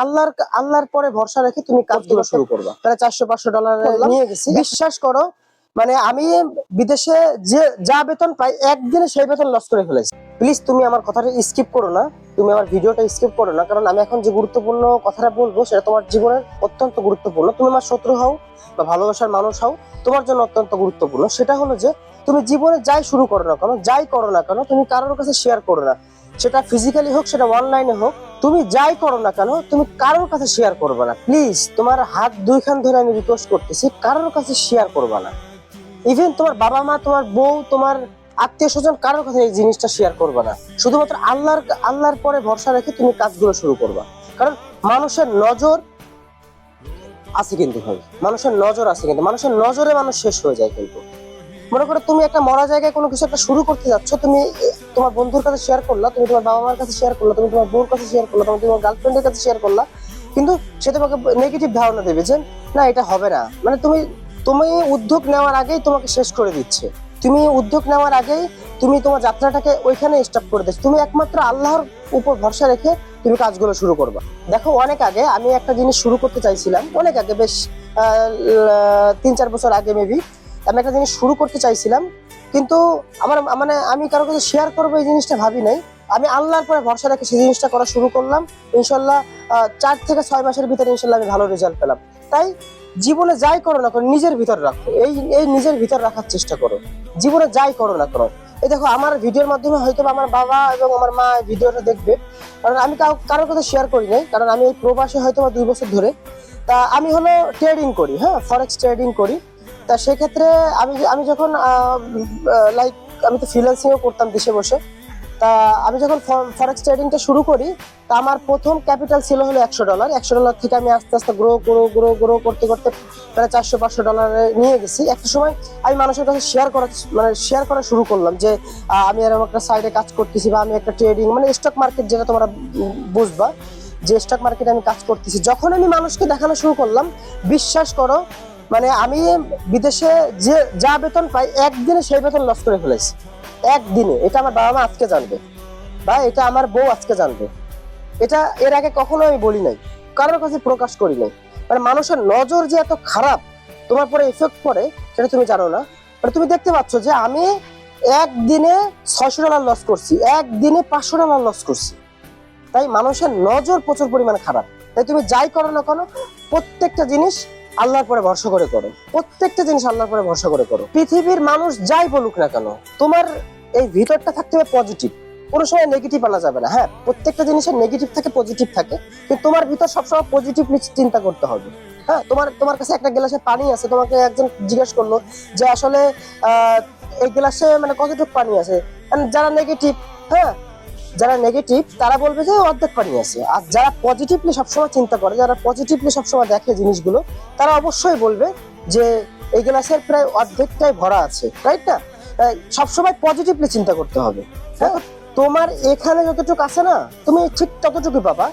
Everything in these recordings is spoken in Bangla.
আল্লাহর পরে ভরসা রেখে তুমি কাজগুলো শুরু করবা। প্রায় $400-500 নিয়ে গেছি, বিশ্বাস করো। মানে আমি বিদেশে যে যা বেতন পাই একদিনে সেই বেতন লস করে ফেলেছি। প্লিজ তুমি আমার কথাটা স্কিপ করো না, তুমি আমার ভিডিওটা স্কিপ করো না, কারণ আমি এখন যে গুরুত্বপূর্ণ কথাটা বলবো সেটা তোমার জীবনের অত্যন্ত গুরুত্বপূর্ণ। তুমি আমার শত্রু হও বা ভালোবাসার মানুষ হও, তোমার জন্য অত্যন্ত গুরুত্বপূর্ণ। সেটা হলো যে তুমি জীবনে যাই শুরু করো না কেন, যাই করো না কেন, তুমি কারোর কাছে শেয়ার করো না। সেটা ফিজিক্যালি হোক, সেটা অনলাইনে হোক, তুমি যাই করো না কেন তুমি কারোর কাছে শেয়ার করবে না। প্লিজ তোমার হাত দুইখান ধরে আমি রিকোয়েস্ট করতেছি, কারোর কাছে শেয়ার করবে না। ইভেন তোমার বাবা মা, তোমার বউ, তোমার আত্মীয় স্বজন, কারোর কাছে এই জিনিসটা শেয়ার করবে না। শুধুমাত্র আল্লাহর পরে ভরসা রেখে তুমি কাজগুলো শুরু করবা। কারণ মানুষের নজর আছে কিন্তু ভাই, মানুষের নজর আছে কিন্তু, মানুষের নজরে মানুষ শেষ হয়ে যায় কিন্তু। মনে করো তুমি একটা মরা জায়গায় কোনো কিছু একটা শুরু করতে যাচ্ছ, তুমি তোমার বন্ধুর কাছে শেয়ার করলা, তুমি তোমার বাবা মার কাছে শেয়ার করলা, তুমি তোমার বউর কাছে শেয়ার করলা, তুমি তোমার গার্লফ্রেন্ডের কাছে শেয়ার করলা, কিন্তু সে তোমাকে নেগেটিভ ধারণা দেবে যে না এটা হবে না। মানে তুমি তুমি উদ্যোগ নেওয়ার আগেই তোমাকে শেষ করে দিচ্ছে। তুমি উদ্যোগ নেওয়ার আগেই তুমি তোমার যাত্রাটাকে ওইখানে স্টপ করে দিচ্ছ। তুমি একমাত্র আল্লাহর উপর ভরসা রেখে তুমি কাজগুলো শুরু করবা। দেখো, অনেক আগে আমি একটা জিনিস শুরু করতে চাইছিলাম, অনেক আগে, বেশ 3-4 বছর আগে মেবি আমি একটা জিনিস শুরু করতে চাইছিলাম, কিন্তু আমার মানে আমি কারোর কাছে শেয়ার করবো এই জিনিসটা ভাবি নাই। আমি আল্লাহর পরে ভরসা রেখে সেই জিনিসটা করা শুরু করলাম। ইনশাল্লাহ 4 থেকে 6 মাসের ভিতরে ইনশাল্লাহ আমি ভালো রেজাল্ট পেলাম। তাই জীবনে যাই করো না করো, নিজের ভিতর রাখো, এই নিজের ভিতর রাখার চেষ্টা করো। জীবনে যাই করো না করো, এই দেখো আমার ভিডিওর মাধ্যমে হয়তো আমার বাবা এবং আমার মা ভিডিওটা দেখবে, কারণ আমি কারোর কাছে শেয়ার করি নাই। কারণ আমি এই প্রবাসে হয়তো 2 বছর ধরে, তা আমি হলো ট্রেডিং করি, হ্যাঁ, ফরেক্স ট্রেডিং করি। তা সেক্ষেত্রে আমি যখন লাইক আমি তো ফ্রিল্যান্সিংও করতাম দেশে বসে। তা আমি যখন ফরেক্স ট্রেডিংটা শুরু করি, তা আমার প্রথম ক্যাপিটাল ছিল হলো $100। $100 থেকে আমি আস্তে আস্তে গ্রো করতে করতে প্রায় $400-500 নিয়ে গেছি। একটা সময় আমি মানুষের কাছে শেয়ার করা শুরু করলাম যে আমি এরকম একটা সাইডে কাজ করতেছি, বা আমি একটা ট্রেডিং, মানে স্টক মার্কেট, যেটা তোমরা বুঝবা যে স্টক মার্কেটে আমি কাজ করতেছি। যখন আমি মানুষকে দেখানো শুরু করলাম, বিশ্বাস করো, মানে আমি বিদেশে যে যা বেতন পাই একদিনে সেই বেতন লস করে ফেলেছি। একদিনে। এটা আমার বাবা মা আজকে জানবে, বা এটা আমার বউ আজকে জানবে। এটা এর আগে কখনো আমি বলি নাই, কারোর কাছে প্রকাশ করি নাই। মানে মানুষের নজর যে এত খারাপ, তোমার পরে এফেক্ট পড়ে, সেটা তুমি জানো না। মানে তুমি দেখতে পাচ্ছ যে আমি একদিনে $600 লস করছি, একদিনে $500 লস করছি। তাই মানুষের নজর প্রচুর পরিমাণে খারাপ। তাই তুমি যাই করো না কেন, প্রত্যেকটা জিনিস আল্লাহর পরে ভরসা করে করো। প্রত্যেকটা জিনিস আল্লাহর পরে ভরসা করে করো। পৃথিবীর মানুষ যাই বলুক না কেন, তোমার এই ভিতরটা থাকতে হবে পজিটিভ। কোনো সময় নেগেটিভ আনা যাবে না। হ্যাঁ, প্রত্যেকটা জিনিসের নেগেটিভ থাকে, পজিটিভ থাকে, কিন্তু তোমার ভিতর সবসময় পজিটিভলি চিন্তা করতে হবে। হ্যাঁ, তোমার কাছে একটা গ্লাসে পানি আছে, তোমাকে একজন জিজ্ঞেস করলো যে আসলে এই গ্লাসে মানে কতটুকু পানি আছে। যারা নেগেটিভ, হ্যাঁ, যারা নেগেটিভ তারা বলবে যে অর্ধেক পানি আছে। আর যারা পজিটিভলি সবসময় চিন্তা করে, যারা পজিটিভলি সবসময় দেখে জিনিসগুলো, তারা অবশ্যই বলবে যে এই গ্লাসের প্রায় অর্ধেকটাই ভরা আছে, রাইট না? সবসময় পজিটিভলি চিন্তা করতে হবে। হ্যাঁ, তোমার এখানে যতটুকু আছে না, তুমি ঠিক ততটুকু পাবা।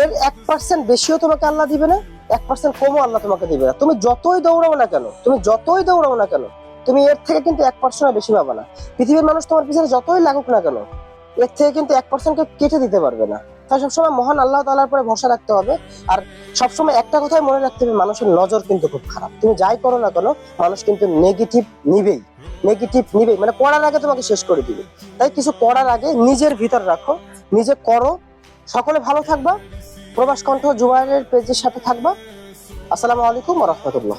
এর 1% বেশিও তোমাকে আল্লাহ দিবে না, 1% কমও আল্লাহ তোমাকে দিবে না। তুমি যতই দৌড়াও না কেন, তুমি এর থেকে কিন্তু 1% বেশি পাবা না। পৃথিবীর মানুষ তোমার পিছনে যতই লাগুক না কেন, এর থেকে কিন্তু 1%কে কেটে দিতে পারবে না। তাই সবসময় মহান আল্লাহ তাআলার উপরে ভরসা রাখতে হবে। আর সবসময় একটা কথাই মনে রাখতে হবে, মানুষের নজর কিন্তু খুব খারাপ। তুমি যাই করো না কেন, মানুষ কিন্তু নেগেটিভ নিবেই। মানে করার আগে তোমাকে শেষ করে দিবে। তাই কিছু করার আগে নিজের ভিতর রাখো, নিজে করো। সকলে ভালো থাকবা। প্রবাস কণ্ঠ জুবায়ের পেজের সাথে থাকবা। আসসালামু আলাইকুম ওয়া রাহমাতুল্লাহ।